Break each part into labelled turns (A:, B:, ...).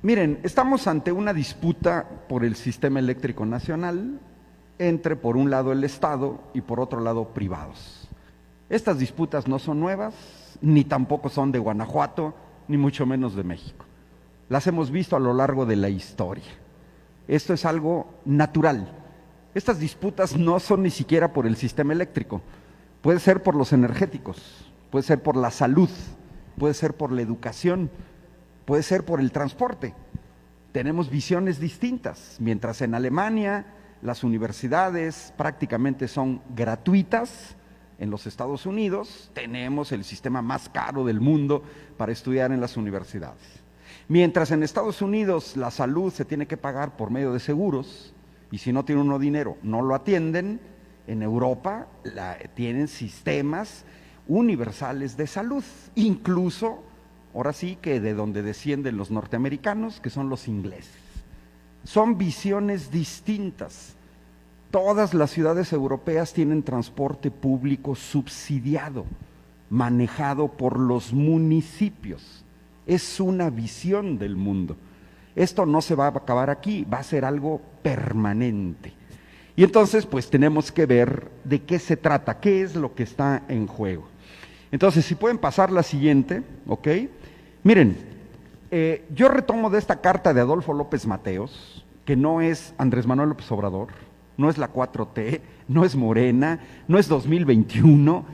A: Miren, estamos ante una disputa por el sistema eléctrico nacional entre, por un lado, el Estado y, por otro lado, privados. Estas disputas no son nuevas, ni tampoco son de Guanajuato, ni mucho menos de México. Las hemos visto a lo largo de la historia. Esto es algo natural. Estas disputas no son ni siquiera por el sistema eléctrico. Puede ser por los energéticos, puede ser por la salud, puede ser por la educación, puede ser por el transporte. Tenemos visiones distintas. Mientras en Alemania las universidades prácticamente son gratuitas, en los Estados Unidos tenemos el sistema más caro del mundo para estudiar en las universidades. Mientras en Estados Unidos la salud se tiene que pagar por medio de seguros, y si no tiene uno dinero no lo atienden, en Europa tienen sistemas universales de salud, incluso, ahora sí que de donde descienden los norteamericanos, que son los ingleses. Son visiones distintas. Todas las ciudades europeas tienen transporte público subsidiado, manejado por los municipios. Es una visión del mundo. Esto no se va a acabar aquí, va a ser algo permanente. Y entonces, pues tenemos que ver de qué se trata, qué es lo que está en juego. Entonces, si pueden pasar la siguiente, ¿ok? Miren, yo retomo de esta carta de Adolfo López Mateos, que no es Andrés Manuel López Obrador, no es la 4T, no es Morena, no es 2021,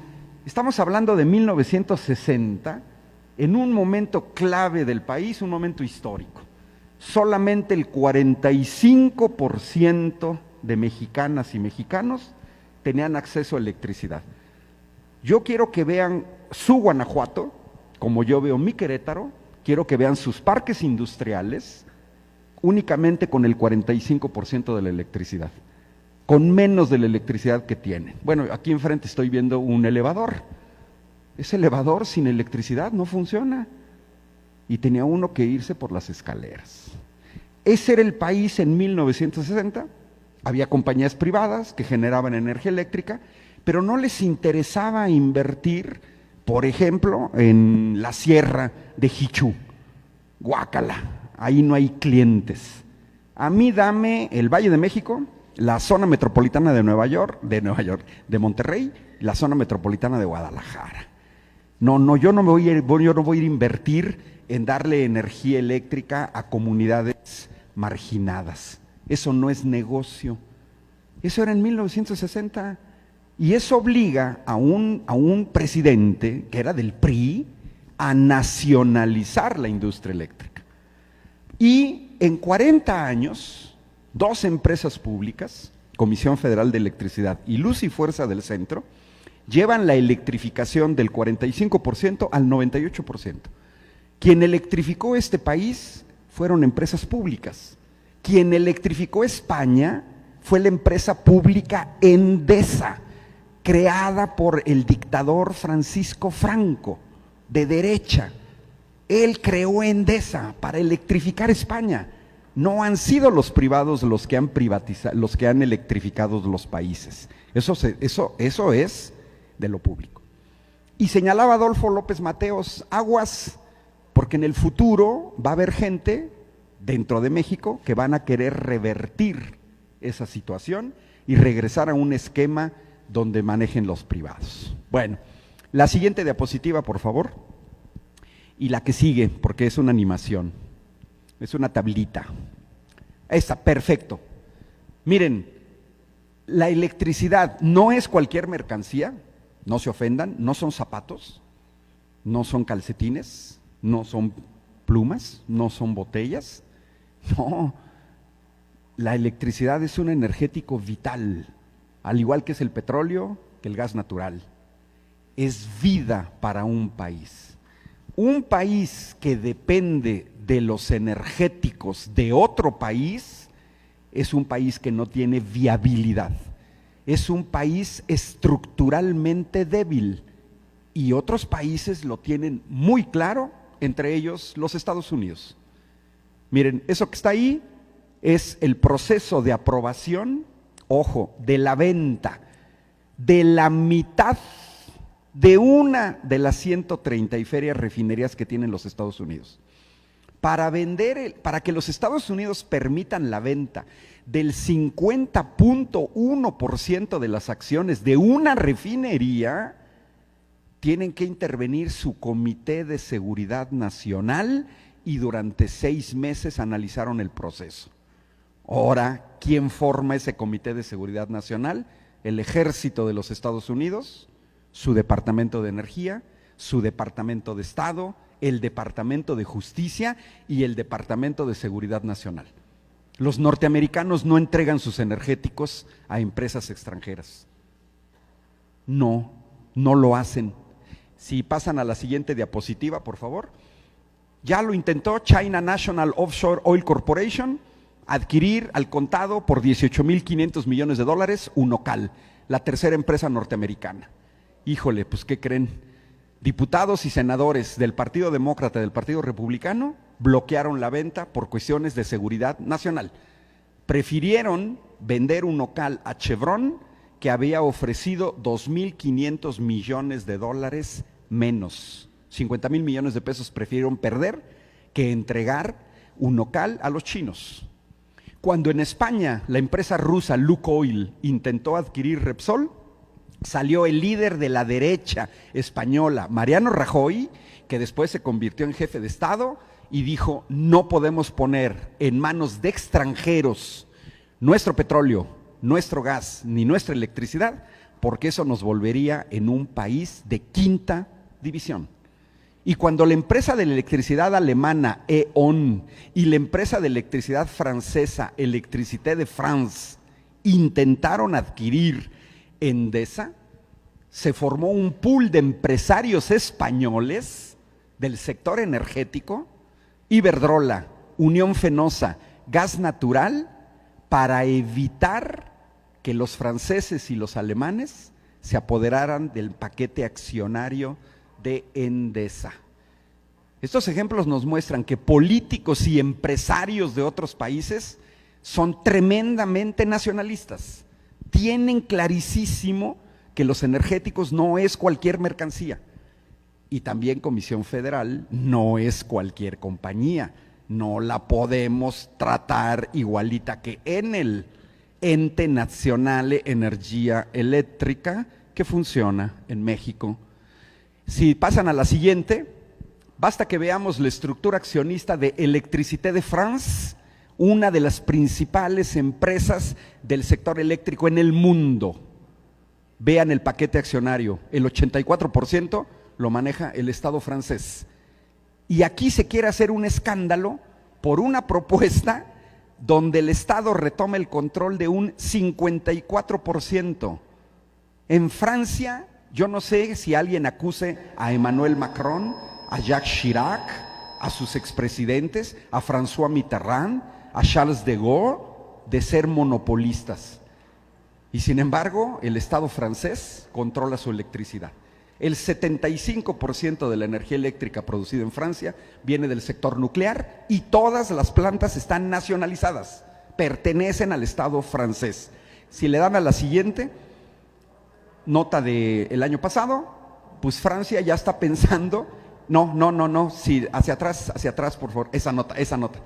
A: estamos hablando de 1960, en un momento clave del país, un momento histórico. Solamente el 45% de mexicanas y mexicanos tenían acceso a electricidad. Yo quiero que vean su Guanajuato, como yo veo mi Querétaro, quiero que vean sus parques industriales, únicamente con el 45% de la electricidad, con menos de la electricidad que tienen. Bueno, aquí enfrente estoy viendo un elevador. Ese elevador sin electricidad no funciona. Y tenía uno que irse por las escaleras. Ese era el país en 1960. Había compañías privadas que generaban energía eléctrica, pero no les interesaba invertir, por ejemplo, en la sierra de Jichú. Guácala, ahí no hay clientes. A mí dame el Valle de México, la zona metropolitana de de Monterrey, la zona metropolitana de Guadalajara. No, yo no voy a ir a invertir en darle energía eléctrica a comunidades marginadas. Eso no es negocio. Eso era en 1960. Y eso obliga a un presidente, que era del PRI, a nacionalizar la industria eléctrica. Y en 40 años, dos empresas públicas, Comisión Federal de Electricidad y Luz y Fuerza del Centro, llevan la electrificación del 45% al 98%. Quien electrificó este país fueron empresas públicas. Quien electrificó España fue la empresa pública Endesa, creada por el dictador Francisco Franco, de derecha. Él creó Endesa para electrificar España. No han sido los privados los que han privatizado, los que han electrificado los países. Eso es de lo público. Y señalaba Adolfo López Mateos, aguas, porque en el futuro va a haber gente dentro de México que van a querer revertir esa situación y regresar a un esquema donde manejen los privados. Bueno, la siguiente diapositiva, por favor, y la que sigue, porque es una animación, es una tablita. Esta, perfecto. Miren, la electricidad no es cualquier mercancía, no se ofendan, no son zapatos, no son calcetines, no son plumas, no son botellas, no. La electricidad es un energético vital, al igual que es el petróleo, que el gas natural. Es vida para un país. Un país que depende de los energéticos de otro país es un país que no tiene viabilidad. Es un país estructuralmente débil y otros países lo tienen muy claro, entre ellos los Estados Unidos. Miren, eso que está ahí es el proceso de aprobación, ojo, de la venta de la mitad de una de las 130 y ferias refinerías que tienen los Estados Unidos. para que los Estados Unidos permitan la venta del 50.1% de las acciones de una refinería, tienen que intervenir su Comité de Seguridad Nacional y durante 6 meses analizaron el proceso. Ahora, ¿quién forma ese Comité de Seguridad Nacional? El Ejército de los Estados Unidos, su Departamento de Energía, su Departamento de Estado, el Departamento de Justicia y el Departamento de Seguridad Nacional. Los norteamericanos no entregan sus energéticos a empresas extranjeras. No lo hacen. Si pasan a la siguiente diapositiva, por favor. Ya lo intentó China National Offshore Oil Corporation, adquirir al contado por $18,500 millones Unocal, la tercera empresa norteamericana. Híjole, pues ¿qué creen? Diputados y senadores del Partido Demócrata y del Partido Republicano bloquearon la venta por cuestiones de seguridad nacional. Prefirieron vender Unocal a Chevron, que había ofrecido $2,500 millones menos. 50,000 millones de pesos prefirieron perder que entregar Unocal a los chinos. Cuando en España la empresa rusa Lukoil intentó adquirir Repsol, salió el líder de la derecha española, Mariano Rajoy, que después se convirtió en jefe de Estado y dijo: no podemos poner en manos de extranjeros nuestro petróleo, nuestro gas, ni nuestra electricidad, porque eso nos volvería en un país de quinta división. Y cuando la empresa de electricidad alemana E.ON y la empresa de electricidad francesa Electricité de France intentaron adquirir Endesa, se formó un pool de empresarios españoles del sector energético, Iberdrola, Unión Fenosa, Gas Natural, para evitar que los franceses y los alemanes se apoderaran del paquete accionario de Endesa. Estos ejemplos nos muestran que políticos y empresarios de otros países son tremendamente nacionalistas. Tienen clarísimo que los energéticos no es cualquier mercancía. Y también Comisión Federal no es cualquier compañía. No la podemos tratar igualita que en el Ente Nazionale Energía Eléctrica, que funciona en México. Si pasan a la siguiente, basta que veamos la estructura accionista de Electricité de France, una de las principales empresas del sector eléctrico en el mundo. Vean el paquete accionario, el 84% lo maneja el Estado francés. Y aquí se quiere hacer un escándalo por una propuesta donde el Estado retoma el control de un 54%. En Francia, yo no sé si alguien acuse a Emmanuel Macron, a Jacques Chirac, a sus expresidentes, a François Mitterrand, a Charles de Gaulle, de ser monopolistas. Y sin embargo, el Estado francés controla su electricidad. El 75% de la energía eléctrica producida en Francia viene del sector nuclear y todas las plantas están nacionalizadas, pertenecen al Estado francés. Si le dan a la siguiente, nota del año pasado, pues Francia ya está pensando, sí, hacia atrás, por favor, esa nota.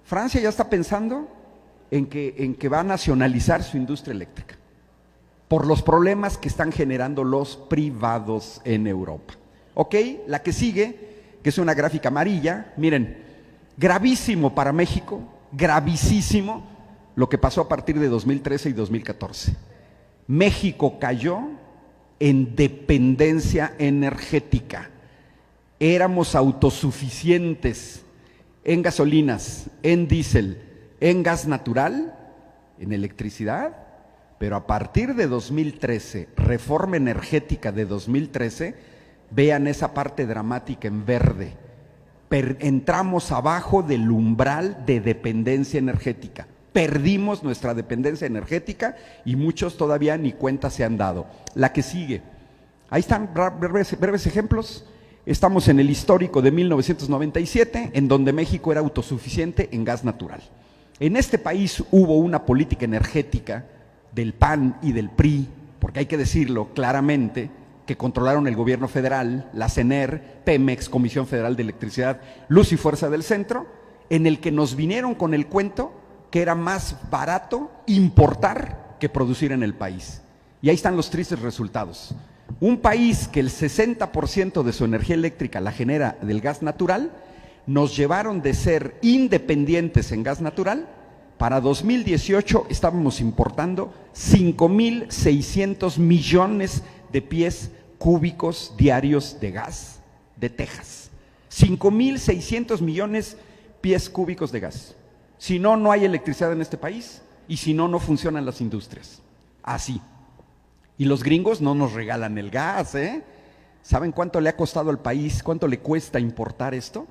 A: Francia ya está pensando en que va a nacionalizar su industria eléctrica por los problemas que están generando los privados en Europa. Ok, la que sigue, que es una gráfica amarilla, miren, gravísimo para México, gravísimo lo que pasó a partir de 2013 y 2014. México cayó en dependencia energética. Éramos autosuficientes en gasolinas, en diésel, en gas natural, en electricidad, pero a partir de 2013, reforma energética de 2013, vean esa parte dramática en verde, entramos abajo del umbral de dependencia energética, perdimos nuestra dependencia energética y muchos todavía ni cuenta se han dado. La que sigue, ahí están breves ejemplos. Estamos en el histórico de 1997, en donde México era autosuficiente en gas natural. En este país hubo una política energética del PAN y del PRI, porque hay que decirlo claramente, que controlaron el gobierno federal, la CENER, Pemex, Comisión Federal de Electricidad, Luz y Fuerza del Centro, en el que nos vinieron con el cuento que era más barato importar que producir en el país. Y ahí están los tristes resultados. Un país que el 60% de su energía eléctrica la genera del gas natural, nos llevaron de ser independientes en gas natural. Para 2018 estábamos importando 5,600 millones de pies cúbicos diarios de gas de Texas. 5,600 millones pies cúbicos de gas. Si no, no hay electricidad en este país, y si no, no funcionan las industrias. Así. Y los gringos no nos regalan el gas, ¿eh? ¿Saben cuánto le ha costado al país? ¿Cuánto le cuesta importar esto?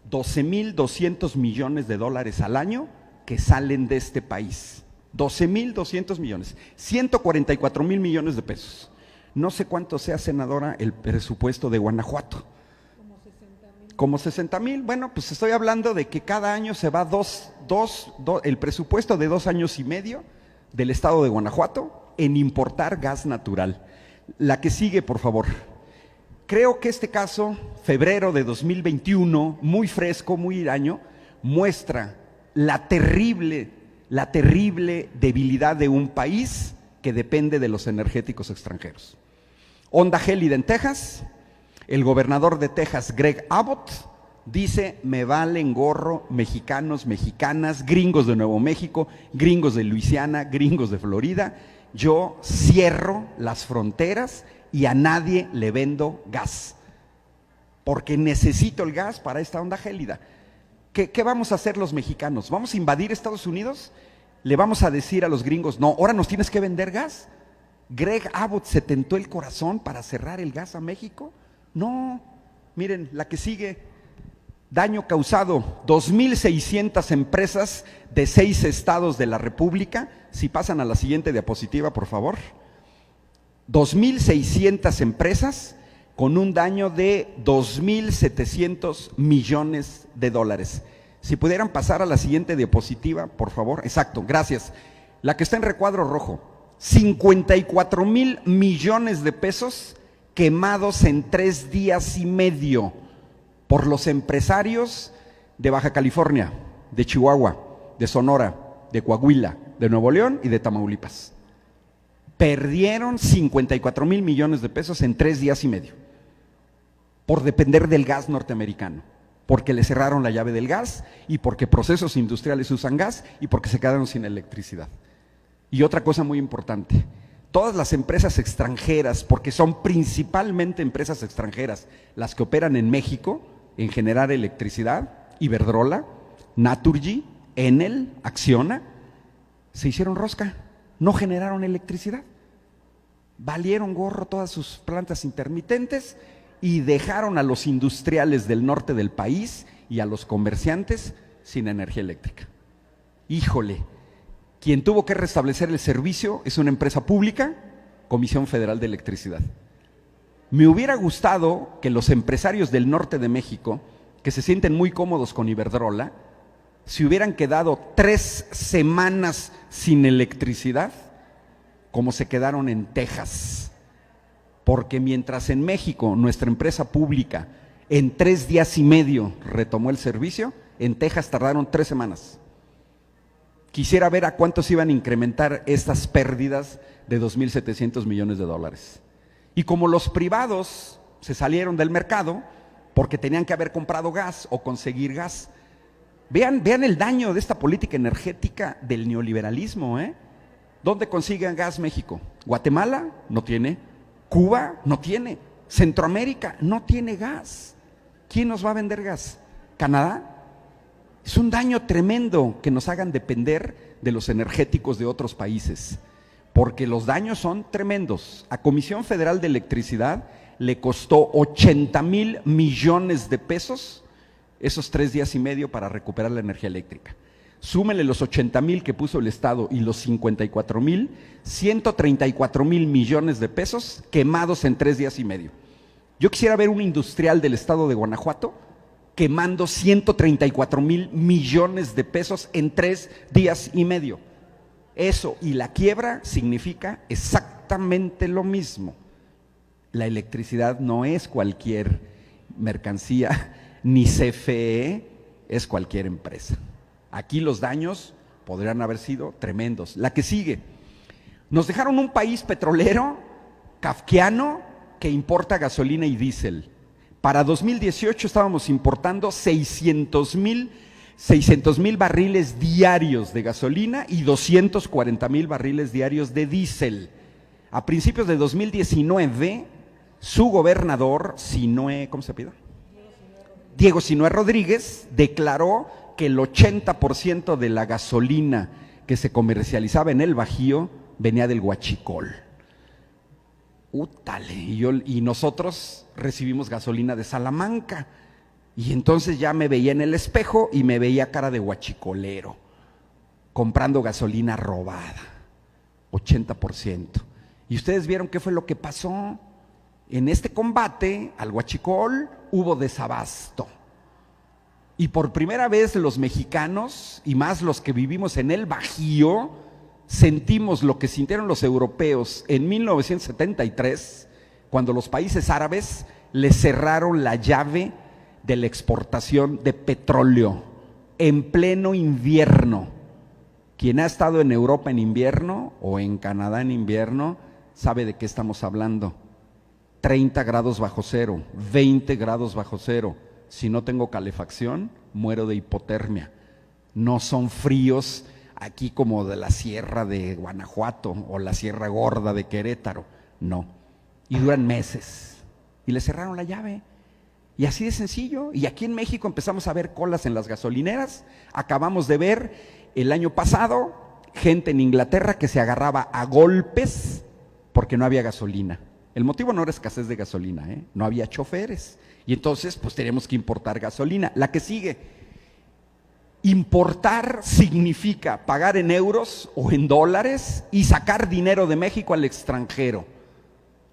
A: 12,200 millones de dólares al año que salen de este país. 12,200 millones. 144,000 millones de pesos. No sé cuánto sea, senadora, el presupuesto de Guanajuato. Como 60,000. Bueno, pues estoy hablando de que cada año se va el presupuesto de 2 años y medio del estado de Guanajuato en importar gas natural. La que sigue, por favor. Creo que este caso, febrero de 2021, muy fresco, muy iraño, muestra la terrible debilidad de un país que depende de los energéticos extranjeros. Onda gélida en Texas. El gobernador de Texas, Greg Abbott, dice: me valen gorro mexicanos, mexicanas, gringos de Nuevo México, gringos de Luisiana, gringos de Florida. Yo cierro las fronteras y a nadie le vendo gas, porque necesito el gas para esta onda gélida. ¿Qué vamos a hacer los mexicanos? ¿Vamos a invadir Estados Unidos? ¿Le vamos a decir a los gringos, no, ahora nos tienes que vender gas? ¿Greg Abbott se tentó el corazón para cerrar el gas a México? No. Miren, la que sigue. Daño causado, 2,600 empresas de 6 estados de la República. Si pasan a la siguiente diapositiva, por favor. 2,600 empresas con un daño de 2,700 millones de dólares. Si pudieran pasar a la siguiente diapositiva, por favor. Exacto, gracias. La que está en recuadro rojo. 54,000 millones de pesos quemados en 3 días y medio por los empresarios de Baja California, de Chihuahua, de Sonora, de Coahuila, de Nuevo León y de Tamaulipas. Perdieron 54,000 millones de pesos en 3 días y medio por depender del gas norteamericano, porque le cerraron la llave del gas y porque procesos industriales usan gas y porque se quedaron sin electricidad. Y otra cosa muy importante, todas las empresas extranjeras, porque son principalmente empresas extranjeras las que operan en México en generar electricidad, Iberdrola, Naturgy, Enel, Acciona, se hicieron rosca, no generaron electricidad. Valieron gorro todas sus plantas intermitentes y dejaron a los industriales del norte del país y a los comerciantes sin energía eléctrica. Híjole, quien tuvo que restablecer el servicio es una empresa pública, Comisión Federal de Electricidad. Me hubiera gustado que los empresarios del norte de México, que se sienten muy cómodos con Iberdrola, se hubieran quedado 3 semanas sin electricidad, como se quedaron en Texas. Porque mientras en México nuestra empresa pública en 3 días y medio retomó el servicio, en Texas tardaron 3 semanas. Quisiera ver a cuántos iban a incrementar estas pérdidas de 2,700 millones de dólares. Y como los privados se salieron del mercado porque tenían que haber comprado gas o conseguir gas, vean el daño de esta política energética del neoliberalismo, ¿eh? ¿Dónde consiguen gas México? Guatemala no tiene, Cuba no tiene, Centroamérica no tiene gas. ¿Quién nos va a vender gas? ¿Canadá? Es un daño tremendo que nos hagan depender de los energéticos de otros países, porque los daños son tremendos. A Comisión Federal de Electricidad le costó 80,000 millones de pesos esos 3 días y medio para recuperar la energía eléctrica. Súmele los 80,000 que puso el Estado y los 54,000, 134,000 millones de pesos quemados en 3 días y medio. Yo quisiera ver un industrial del estado de Guanajuato quemando 134,000 millones de pesos en 3 días y medio. Eso y la quiebra significa exactamente lo mismo. La electricidad no es cualquier mercancía, ni CFE es cualquier empresa. Aquí los daños podrían haber sido tremendos. La que sigue, nos dejaron un país petrolero, kafkiano, que importa gasolina y diésel. Para 2018 estábamos importando 600,000 barriles diarios de gasolina y 240,000 barriles diarios de diésel. A principios de 2019, su gobernador, ¿cómo se pide? Diego Sinue Rodríguez, declaró que el 80% de la gasolina que se comercializaba en el Bajío venía del huachicol. Útale, y nosotros recibimos gasolina de Salamanca. Y entonces ya me veía en el espejo y me veía cara de huachicolero, comprando gasolina robada, 80%. Y ustedes vieron qué fue lo que pasó. En este combate al huachicol hubo desabasto. Y por primera vez los mexicanos, y más los que vivimos en el Bajío, sentimos lo que sintieron los europeos en 1973, cuando los países árabes les cerraron la llave de la exportación de petróleo en pleno invierno. Quien ha estado en Europa en invierno o en Canadá en invierno sabe de qué estamos hablando. 30 grados bajo cero, 20 grados bajo cero. Si no tengo calefacción, muero de hipotermia. No son fríos aquí como de la Sierra de Guanajuato o la Sierra Gorda de Querétaro, no. Y duran meses. Y le cerraron la llave. Y así de sencillo. Y aquí en México empezamos a ver colas en las gasolineras. Acabamos de ver el año pasado gente en Inglaterra que se agarraba a golpes porque no había gasolina. El motivo no era escasez de gasolina, no había choferes. Y entonces pues tenemos que importar gasolina. La que sigue, importar significa pagar en euros o en dólares y sacar dinero de México al extranjero.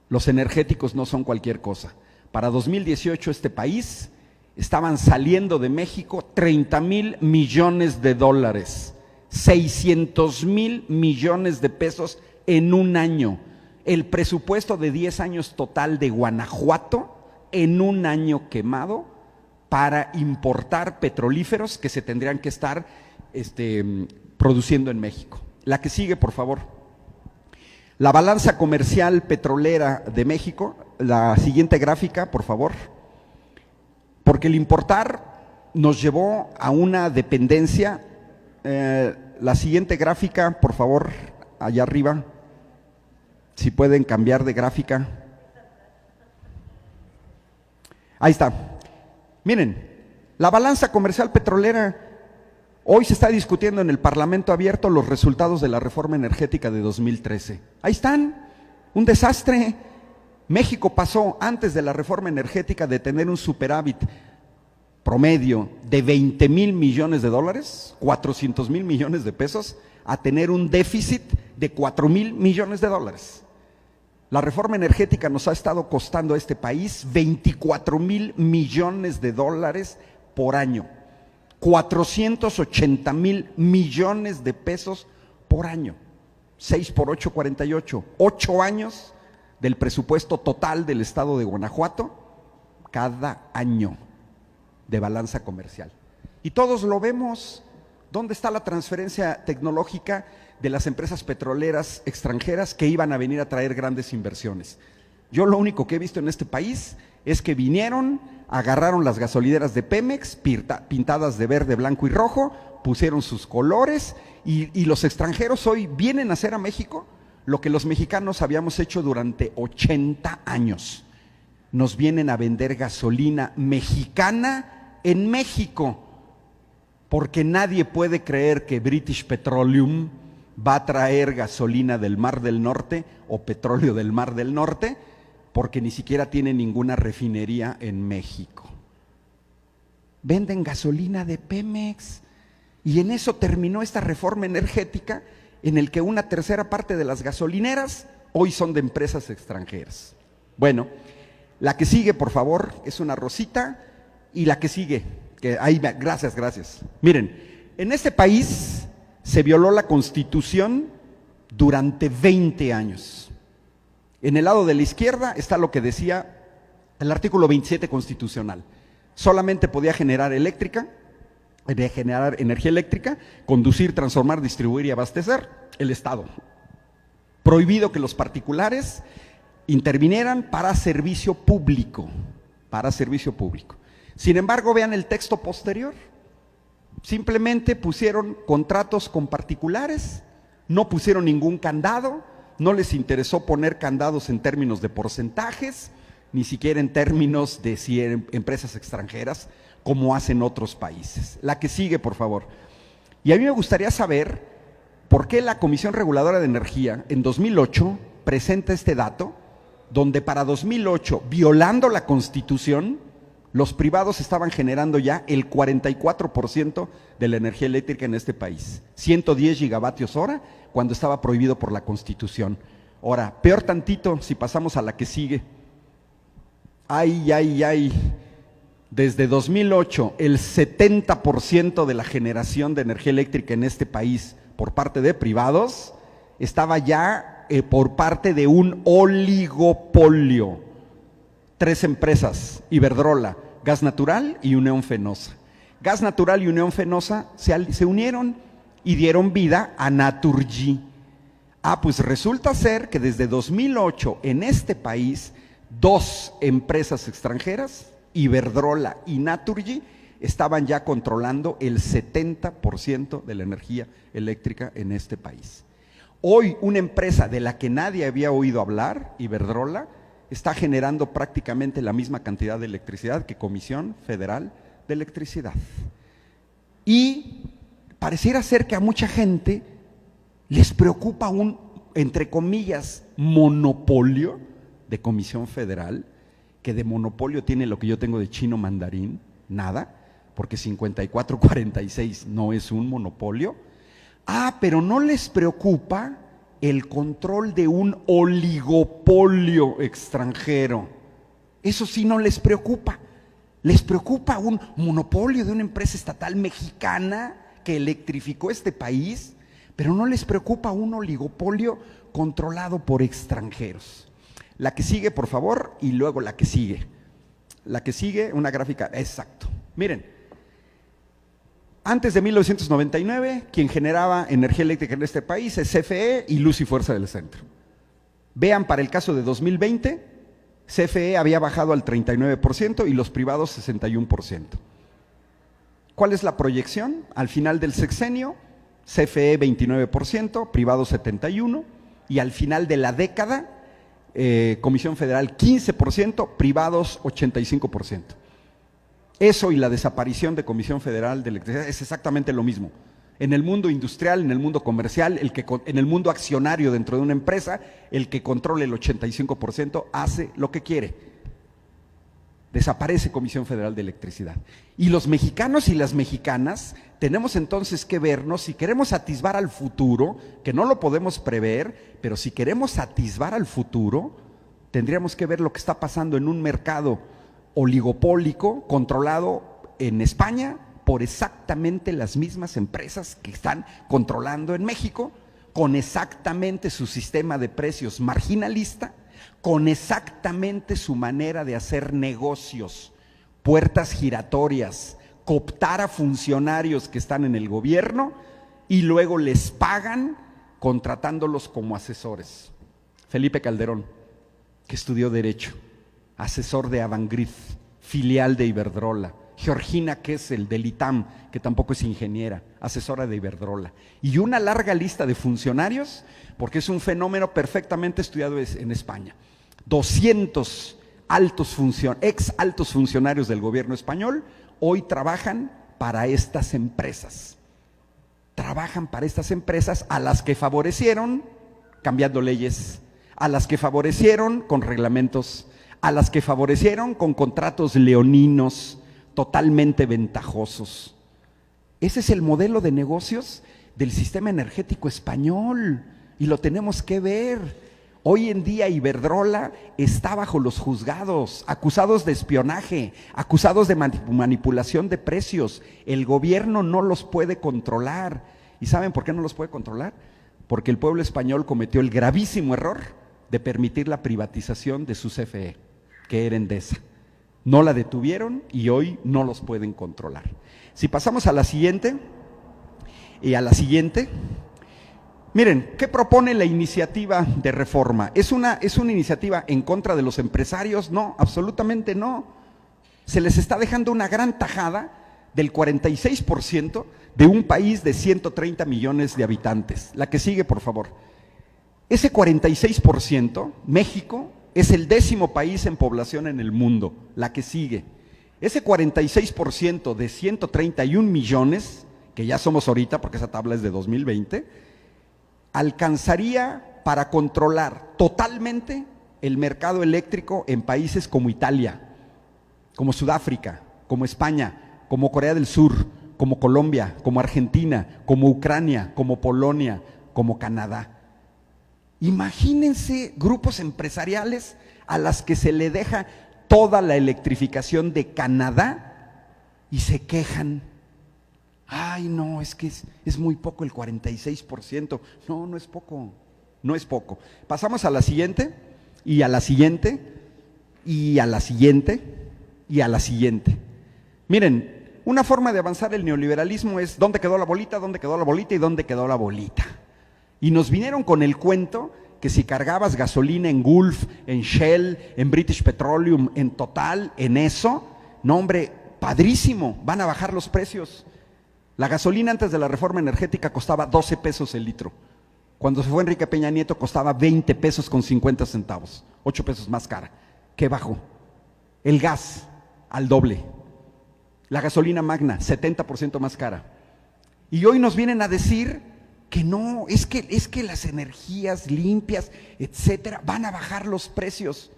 A: Los energéticos no son cualquier cosa. Para 2018 este país estaban saliendo de México 30,000 millones de dólares, 600,000 millones de pesos en un año. El presupuesto de 10 años total de Guanajuato en un año quemado para importar petrolíferos que se tendrían que estar produciendo en México. La que sigue, por favor. La balanza comercial petrolera de México, la siguiente gráfica, por favor. Porque el importar nos llevó a una dependencia. La siguiente gráfica, por favor, allá arriba. Si pueden cambiar de gráfica. Ahí está. Miren, la balanza comercial petrolera, hoy se está discutiendo en el Parlamento abierto los resultados de la reforma energética de 2013. Ahí están, un desastre. México pasó antes de la reforma energética de tener un superávit promedio de 20,000 millones de dólares, 400,000 millones de pesos, a tener un déficit de 4,000 millones de dólares. La reforma energética nos ha estado costando a este país 24,000 millones de dólares por año, 480,000 millones de pesos por año, 6 por 8, 48, 8 años del presupuesto total del estado de Guanajuato, cada año de balanza comercial. Y todos lo vemos. ¿Dónde está la transferencia tecnológica de las empresas petroleras extranjeras que iban a venir a traer grandes inversiones? Yo lo único que he visto en este país es que vinieron, agarraron las gasolineras de Pemex, pintadas de verde, blanco y rojo, pusieron sus colores y los extranjeros hoy vienen a hacer a México lo que los mexicanos habíamos hecho durante 80 años. Nos vienen a vender gasolina mexicana en México, porque nadie puede creer que British Petroleum va a traer gasolina del Mar del Norte o petróleo del Mar del Norte, porque ni siquiera tiene ninguna refinería en México. Venden gasolina de Pemex y en eso terminó esta reforma energética en el que una tercera parte de las gasolineras hoy son de empresas extranjeras. Bueno, la que sigue, por favor, es una rosita, y la que sigue, que ahí, gracias. Miren, en este país se violó la Constitución durante 20 años. En el lado de la izquierda está lo que decía el artículo 27 constitucional. Solamente podía generar energía eléctrica, conducir, transformar, distribuir y abastecer el Estado. Prohibido que los particulares intervinieran para servicio público, Sin embargo, vean el texto posterior. Simplemente pusieron contratos con particulares, no pusieron ningún candado, no les interesó poner candados en términos de porcentajes, ni siquiera en términos de si eran empresas extranjeras, como hacen otros países. La que sigue, por favor. Y a mí me gustaría saber por qué la Comisión Reguladora de Energía en 2008 presenta este dato, donde para 2008, violando la Constitución, los privados estaban generando ya el 44% de la energía eléctrica en este país, 110 gigavatios hora, cuando estaba prohibido por la Constitución. Ahora, peor tantito si pasamos a la que sigue. Desde 2008, el 70% de la generación de energía eléctrica en este país por parte de privados estaba ya por parte de un oligopolio. 3 empresas, Iberdrola, Gas Natural y Unión Fenosa. Gas Natural y Unión Fenosa se unieron y dieron vida a Naturgy. Pues resulta ser que desde 2008 en este país 2 empresas extranjeras, Iberdrola y Naturgy, estaban ya controlando el 70% de la energía eléctrica en este país. Hoy una empresa de la que nadie había oído hablar, Iberdrola, está generando prácticamente la misma cantidad de electricidad que Comisión Federal de Electricidad. Y pareciera ser que a mucha gente les preocupa un, entre comillas, monopolio de Comisión Federal, que de monopolio tiene lo que yo tengo de chino mandarín, nada, porque 54-46 no es un monopolio. Pero no les preocupa el control de un oligopolio extranjero. Eso sí no les preocupa. Les preocupa un monopolio de una empresa estatal mexicana que electrificó este país, pero no les preocupa un oligopolio controlado por extranjeros. La que sigue, por favor, y luego la que sigue. La que sigue, una gráfica, exacto. Miren, antes de 1999, quien generaba energía eléctrica en este país es CFE y Luz y Fuerza del Centro. Vean, para el caso de 2020, CFE había bajado al 39% y los privados 61%. ¿Cuál es la proyección? Al final del sexenio, CFE 29%, privados 71%, y al final de la década, Comisión Federal 15%, privados 85%. Eso y la desaparición de Comisión Federal de Electricidad es exactamente lo mismo. En el mundo industrial, en el mundo comercial, en el mundo accionario dentro de una empresa, el que controla el 85% hace lo que quiere. Desaparece Comisión Federal de Electricidad. Y los mexicanos y las mexicanas tenemos entonces que vernos, si queremos atisbar al futuro, que no lo podemos prever, pero si queremos atisbar al futuro, tendríamos que ver lo que está pasando en un mercado oligopólico controlado en España por exactamente las mismas empresas que están controlando en México, con exactamente su sistema de precios marginalista, con exactamente su manera de hacer negocios, puertas giratorias, cooptar a funcionarios que están en el gobierno y luego les pagan contratándolos como asesores. Felipe Calderón, que estudió Derecho, asesor de Avangrid, filial de Iberdrola. Georgina Kessel, del ITAM, que tampoco es ingeniera, asesora de Iberdrola. Y una larga lista de funcionarios, porque es un fenómeno perfectamente estudiado en España. 200 ex altos funcionarios del gobierno español hoy trabajan para estas empresas. Trabajan para estas empresas a las que favorecieron cambiando leyes, a las que favorecieron con reglamentos, a las que favorecieron con contratos leoninos totalmente ventajosos. Ese es el modelo de negocios del sistema energético español y lo tenemos que ver. Hoy en día Iberdrola está bajo los juzgados, acusados de espionaje, acusados de manipulación de precios. El gobierno no los puede controlar. ¿Y saben por qué no los puede controlar? Porque el pueblo español cometió el gravísimo error de permitir la privatización de su CFE, que era Endesa. No la detuvieron y hoy no los pueden controlar. Si pasamos a la siguiente, y a la siguiente, miren, ¿qué propone la iniciativa de reforma? ¿Es una iniciativa en contra de los empresarios? No, absolutamente no. Se les está dejando una gran tajada del 46% de un país de 130 millones de habitantes. La que sigue, por favor. Ese 46%, México es el 10º país en población en el mundo. La que sigue. Ese 46% de 131 millones, que ya somos ahorita, porque esa tabla es de 2020, alcanzaría para controlar totalmente el mercado eléctrico en países como Italia, como Sudáfrica, como España, como Corea del Sur, como Colombia, como Argentina, como Ucrania, como Polonia, como Canadá. Imagínense grupos empresariales a las que se le deja toda la electrificación de Canadá y se quejan. Ay, no, es que es muy poco el 46%. No, no es poco, no es poco. Pasamos a la siguiente, y a la siguiente, y a la siguiente, y a la siguiente. Miren, una forma de avanzar el neoliberalismo es ¿dónde quedó la bolita? ¿Dónde quedó la bolita? ¿Y dónde quedó la bolita? Y nos vinieron con el cuento que si cargabas gasolina en Gulf, en Shell, en British Petroleum, en Total, en eso, no hombre, padrísimo, van a bajar los precios. La gasolina antes de la reforma energética costaba 12 pesos el litro. Cuando se fue Enrique Peña Nieto costaba 20 pesos con 50 centavos, 8 pesos más cara. ¿Qué bajó? El gas al doble. La gasolina magna, 70% más cara. Y hoy nos vienen a decir que no, es que las energías limpias, etcétera, van a bajar los precios.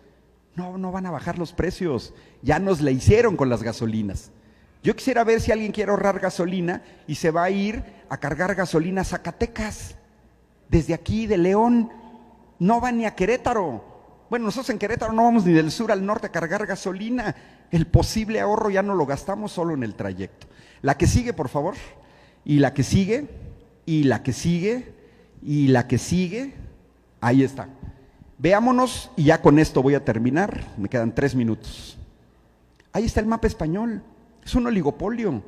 A: No, no van a bajar los precios. Ya nos la hicieron con las gasolinas. Yo quisiera ver si alguien quiere ahorrar gasolina y se va a ir a cargar gasolina a Zacatecas, desde aquí, de León. No va ni a Querétaro. Bueno, nosotros en Querétaro no vamos ni del sur al norte a cargar gasolina. El posible ahorro ya no lo gastamos solo en el trayecto. La que sigue, por favor. Y la que sigue, y la que sigue, y la que sigue. Ahí está. Veámonos, y ya con esto voy a terminar. Me quedan 3 minutos. Ahí está el mapa español. Es un oligopolio.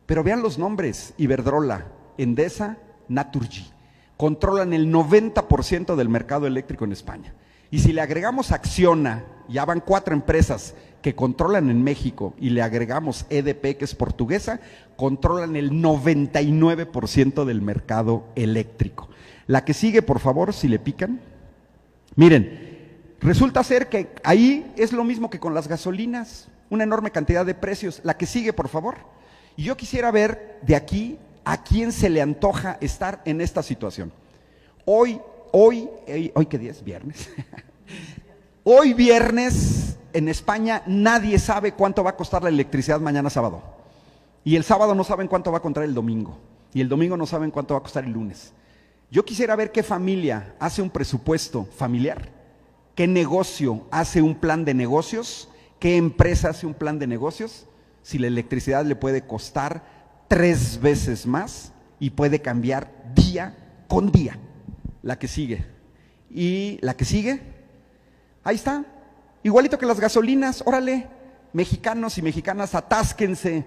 A: Pero vean los nombres: Iberdrola, Endesa, Naturgy. Controlan el 90% del mercado eléctrico en España. Y si le agregamos Acciona, ya van 4 empresas que controlan en México, y le agregamos EDP, que es portuguesa, controlan el 99% del mercado eléctrico. La que sigue, por favor, si le pican. Miren, resulta ser que ahí es lo mismo que con las gasolinas, una enorme cantidad de precios. La que sigue, por favor. Y yo quisiera ver de aquí a quién se le antoja estar en esta situación. Hoy ¿qué día es? Viernes. Hoy viernes en España nadie sabe cuánto va a costar la electricidad mañana sábado. Y el sábado no saben cuánto va a costar el domingo. Y el domingo no saben cuánto va a costar el lunes. Yo quisiera ver qué familia hace un presupuesto familiar, qué negocio hace un plan de negocios, qué empresa hace un plan de negocios, si la electricidad le puede costar 3 veces más y puede cambiar día con día. La que sigue. Y la que sigue, ahí está, igualito que las gasolinas. Órale, mexicanos y mexicanas, atásquense,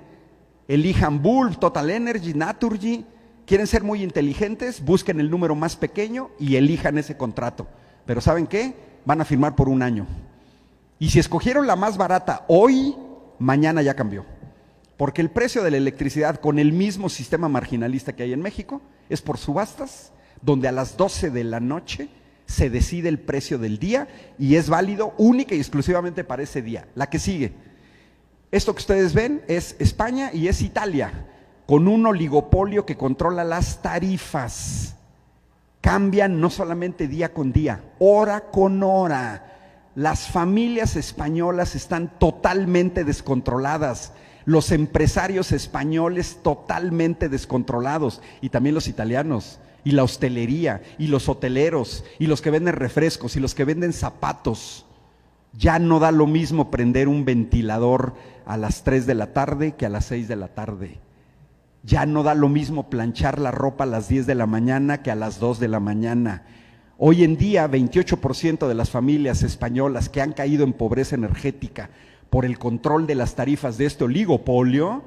A: elijan Bulb, Total Energy, Naturgy. Quieren ser muy inteligentes, busquen el número más pequeño y elijan ese contrato. Pero ¿saben qué? Van a firmar por 1 año. Y si escogieron la más barata hoy, mañana ya cambió. Porque el precio de la electricidad, con el mismo sistema marginalista que hay en México, es por subastas, donde a las 12 de la noche se decide el precio del día y es válido única y exclusivamente para ese día. La que sigue. Esto que ustedes ven es España y es Italia, con un oligopolio que controla las tarifas. Cambian no solamente día con día, hora con hora. Las familias españolas están totalmente descontroladas. Los empresarios españoles totalmente descontrolados, y también los italianos. Y la hostelería, y los hoteleros, y los que venden refrescos, y los que venden zapatos. Ya no da lo mismo prender un ventilador a las 3 de la tarde que a las 6 de la tarde. Ya no da lo mismo planchar la ropa a las 10 de la mañana que a las 2 de la mañana. Hoy en día, 28% de las familias españolas que han caído en pobreza energética por el control de las tarifas de este oligopolio,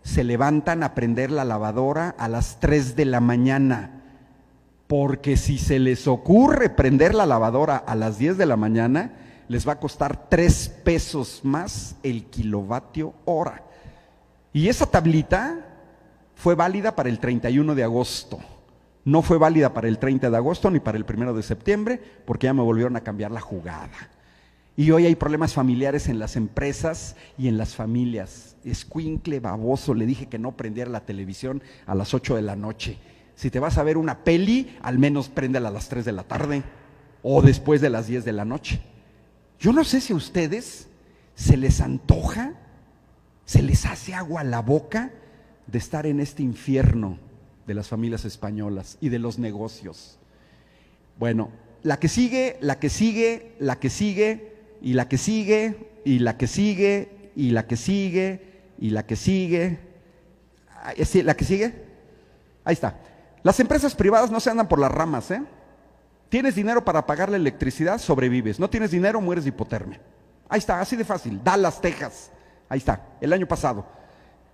A: se levantan a prender la lavadora a las 3 de la mañana. Porque si se les ocurre prender la lavadora a las 10 de la mañana, les va a costar 3 pesos más el kilovatio hora. Y esa tablita fue válida para el 31 de agosto. No fue válida para el 30 de agosto ni para el 1 de septiembre, porque ya me volvieron a cambiar la jugada. Y hoy hay problemas familiares en las empresas y en las familias. Escuincle baboso, le dije que no prendiera la televisión a las 8 de la noche. Si te vas a ver una peli, al menos préndela a las 3 de la tarde o después de las 10 de la noche. Yo no sé si a ustedes se les antoja, se les hace agua a la boca de estar en este infierno de las familias españolas y de los negocios. Bueno, la que sigue, la que sigue, la que sigue, y la que sigue, y la que sigue, y la que sigue, y la que sigue. ¿Sí, la que sigue? Ahí está. Las empresas privadas no se andan por las ramas, ¿eh? Tienes dinero para pagar la electricidad, sobrevives. No tienes dinero, mueres de hipotermia. Ahí está, así de fácil. Dallas, Texas. Ahí está, el año pasado.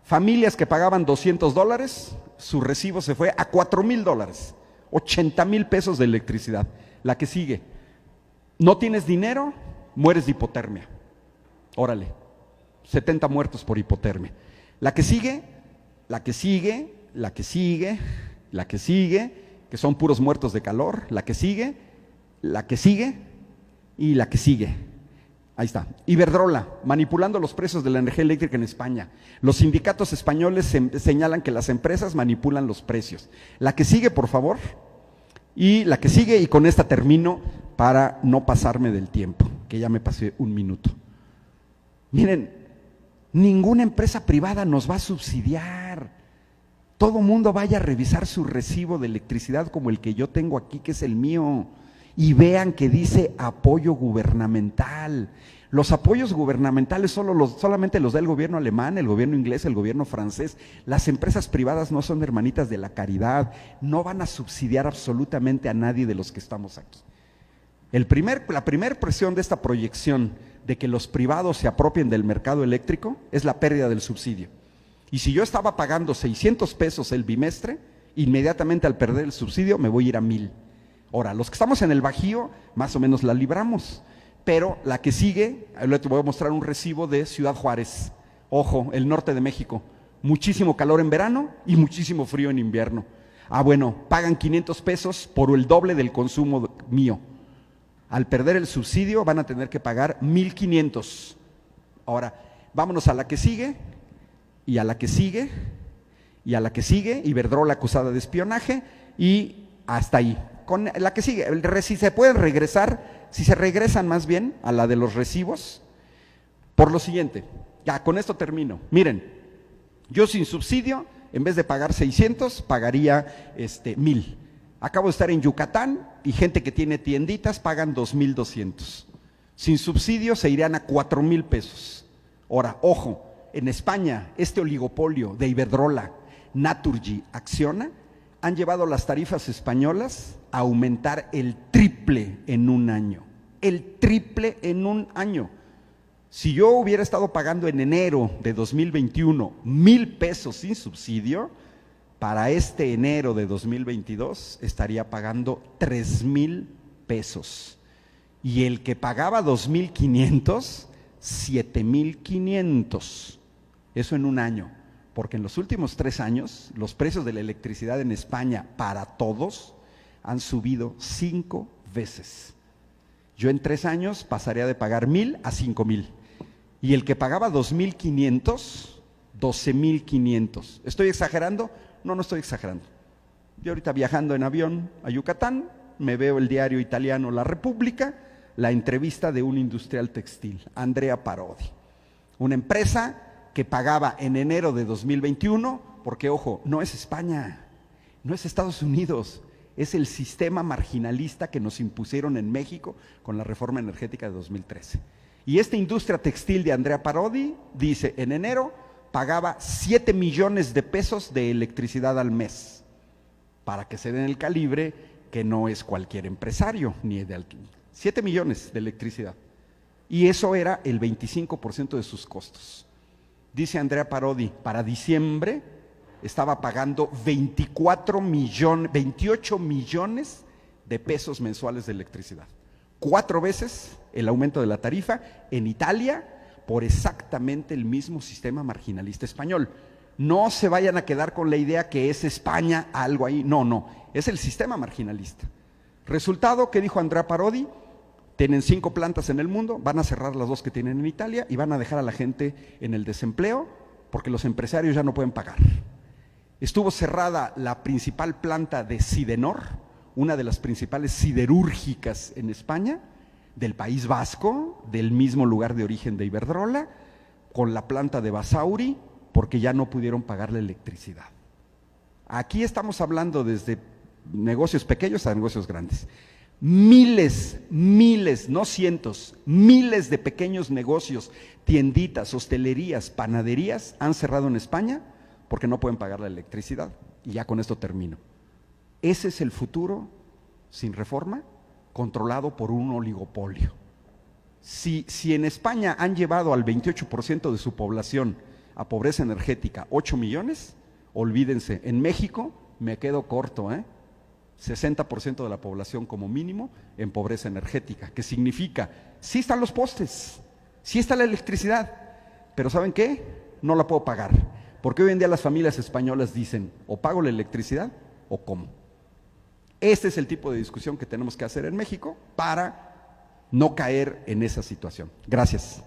A: Familias que pagaban $200, su recibo se fue a $4,000. 80,000 pesos de electricidad. La que sigue. No tienes dinero, mueres de hipotermia. Órale, 70 muertos por hipotermia. La que sigue, la que sigue, la que sigue, la que sigue, que son puros muertos de calor. La que sigue, la que sigue y la que sigue. Ahí está. Iberdrola, manipulando los precios de la energía eléctrica en España. Los sindicatos españoles señalan que las empresas manipulan los precios. La que sigue, por favor. Y la que sigue, y con esta termino para no pasarme del tiempo, que ya me pasé 1 minuto. Miren, ninguna empresa privada nos va a subsidiar. Todo mundo vaya a revisar su recibo de electricidad como el que yo tengo aquí, que es el mío, y vean que dice apoyo gubernamental. Los apoyos gubernamentales solamente los da el gobierno alemán, el gobierno inglés, el gobierno francés. Las empresas privadas no son hermanitas de la caridad, no van a subsidiar absolutamente a nadie de los que estamos aquí. La primera presión de esta proyección de que los privados se apropien del mercado eléctrico es la pérdida del subsidio. Y si yo estaba pagando 600 pesos el bimestre, inmediatamente al perder el subsidio me voy a ir a 1,000. Ahora, los que estamos en el Bajío, más o menos la libramos, pero la que sigue, te voy a mostrar un recibo de Ciudad Juárez. Ojo, el norte de México, muchísimo calor en verano y muchísimo frío en invierno. Bueno, pagan 500 pesos por el doble del consumo mío. Al perder el subsidio van a tener que pagar 1,500. Ahora, vámonos a la que sigue, y a la que sigue, y a la que sigue, Iberdrola acusada de espionaje, y hasta ahí. Con la que sigue, si se pueden regresar, si se regresan más bien a la de los recibos, por lo siguiente, ya con esto termino. Miren, yo sin subsidio, en vez de pagar 600, pagaría 1,000. Acabo de estar en Yucatán y gente que tiene tienditas pagan 2,200. Sin subsidio se irían a 4,000 pesos. Ahora, ojo, en España, este oligopolio de Iberdrola, Naturgy, Acciona, han llevado las tarifas españolas a aumentar el triple en un año. El triple en un año. Si yo hubiera estado pagando en enero de 2021 1,000 pesos sin subsidio, para este enero de 2022 estaría pagando 3,000 pesos. Y el que pagaba 2,500, 7,500. Eso en un año. Porque en los últimos 3 años, los precios de la electricidad en España para todos han subido 5 veces. Yo en 3 años pasaría de pagar 1,000 a 5,000. Y el que pagaba 2,500, 12,500. ¿Estoy exagerando? No, no estoy exagerando. Yo ahorita viajando en avión a Yucatán, me veo el diario italiano La Repubblica, la entrevista de un industrial textil, Andrea Parodi. Una empresa que pagaba en enero de 2021, porque ojo, no es España, no es Estados Unidos, es el sistema marginalista que nos impusieron en México con la reforma energética de 2013. Y esta industria textil de Andrea Parodi dice, en enero pagaba 7 millones de pesos de electricidad al mes. Para que se den el calibre, que no es cualquier empresario, ni de 7 millones de electricidad. Y eso era el 25% de sus costos. Dice Andrea Parodi, para diciembre estaba pagando 28 millones de pesos mensuales de electricidad. 4 veces el aumento de la tarifa en Italia por exactamente el mismo sistema marginalista español. No se vayan a quedar con la idea que es España algo ahí. No, no, es el sistema marginalista. Resultado, ¿qué dijo Andrea Parodi? Tienen 5 plantas en el mundo, van a cerrar las 2 que tienen en Italia y van a dejar a la gente en el desempleo porque los empresarios ya no pueden pagar. Estuvo cerrada la principal planta de Sidenor, una de las principales siderúrgicas en España, del País Vasco, del mismo lugar de origen de Iberdrola, con la planta de Basauri, porque ya no pudieron pagar la electricidad. Aquí estamos hablando desde negocios pequeños a negocios grandes. Miles, no cientos, miles de pequeños negocios, tienditas, hostelerías, panaderías han cerrado en España porque no pueden pagar la electricidad. Y ya con esto termino. Ese es el futuro sin reforma, controlado por un oligopolio. Si en España han llevado al 28% de su población a pobreza energética 8 millones, olvídense, en México me quedo corto, 60% de la población como mínimo en pobreza energética, que significa, sí están los postes, sí está la electricidad, pero ¿saben qué? No la puedo pagar, porque hoy en día las familias españolas dicen, o pago la electricidad o cómo. Este es el tipo de discusión que tenemos que hacer en México para no caer en esa situación. Gracias.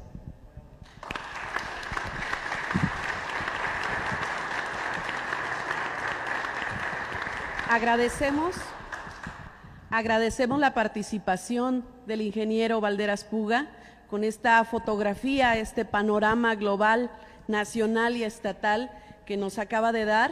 B: Agradecemos la participación del ingeniero Valderas Puga con esta fotografía, este panorama global, nacional y estatal que nos acaba de dar.